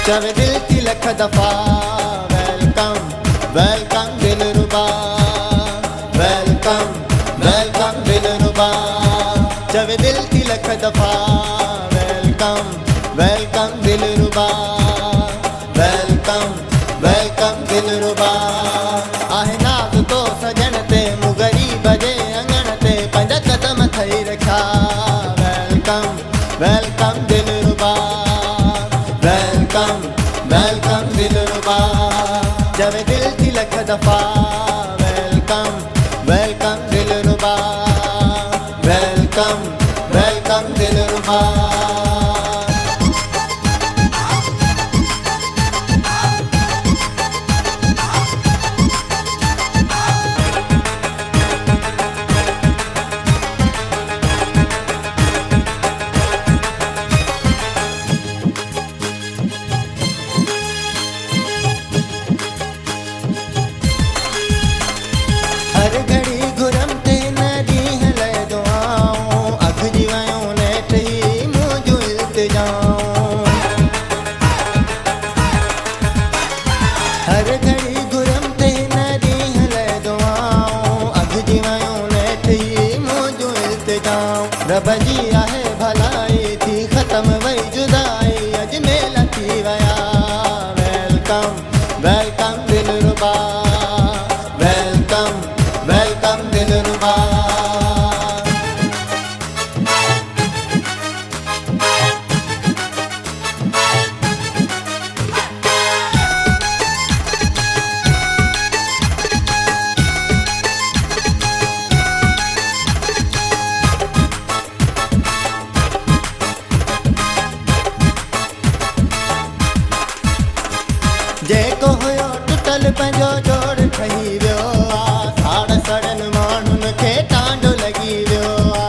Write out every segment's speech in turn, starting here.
चवे दिल की लख दफा वेलकम वेलकम दिलरुबा, वेलकम वेलकम दिलरुबा। चवे दिल की लख दफा वेलकम वेलकम दिलरुबा, वेलकम वेलकम दिलरुबा। आहे नाज़ तो सजन ते मुगरी बजे अंगण ते पंज कदम थई रखा वेलकम वेलकम दिलरुबा, वेलकम वेलकम दिलरुबा। चवे दिल की लख दफा वेलकम वेलकम दिलरुबा, वेलकम वेलकम दिलरुबा। हर घड़ी घुरम ते नदी हले दुआऊं, अख जी वयूं नेठ ही मुंहिंजूं इल्तिजाऊं। हर घड़ी घुरम ते नदी हले दुआऊं, अख जी वयूं नेठ ही मुंहिंजूं इल्तिजाऊं। रब जी आहे भलाई थी ख़त्म वई जुदाई, अजमेल थी वया वेलकम वेलकम दिलरुबा, वेलकम वेलकम दिलरुबा। जेको हुयो टुटल पंहिंजो जोड़ ठही वियो आ, साड़ सड़न माण्हुनि खे टांडो लॻी वियो आ।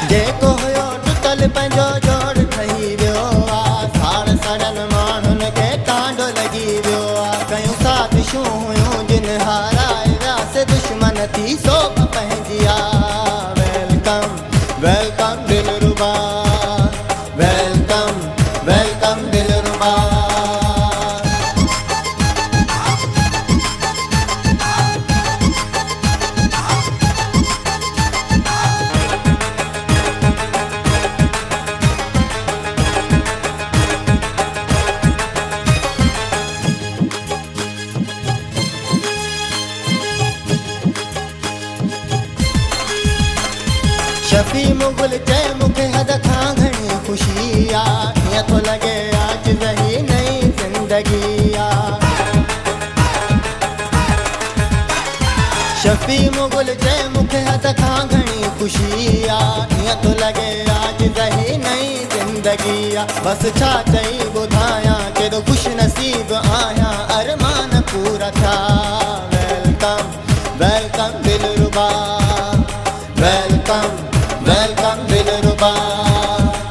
जेको हुयो टुटल पंहिंजो जोड़ ठही वियो आ, साड़ सड़न माण्हुनि खे टांडो लॻी वियो आ। कयूं साज़िशूं हुयूं जिन हाराए वियासीं दुश्मन थी सोभ पंहिंजी आ वेलकम वेलकम दिलरुबा, वेलकम वेलकम दिलरुबा। शफ़ी मुग़ल चए मूंखे हद खां घणी ख़ुशी आ, हीअं थो लॻे आज रही नई ज़िंदगी आ। शफ़ी मुग़ल चए मूंखे हद खां घणी ख़ुशी आ, हीअं थो लॻे आज रही नई ज़िंदगी आ। बसि छा चई ॿुधायां केॾो ख़ुशि नसीब आहियां, अरमान पूरा थिया वेलकम वेलकम दिलरुबा, वेलकम वेलकम दिलरुबा।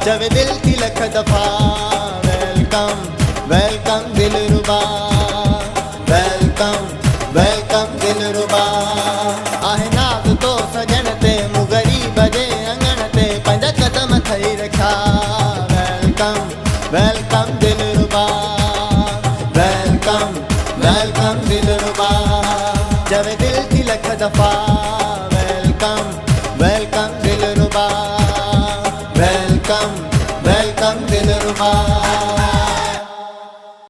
चवे दिल की लख दफा वेलकम वेलकम दिलरुबा, वेलकम वेलकम दिलरुबा। आहे नाज़ तो सजन ते मुगरी बजे अंगण ते पंज कदम थई रखा वेलकम वेलकम दिलरुबा, वेलकम वेलकम दिलरुबा। चवे दिल की लख दफा वेलकम वेलकम दिलरुबा, वेलकम वेलकम दिलरुबा।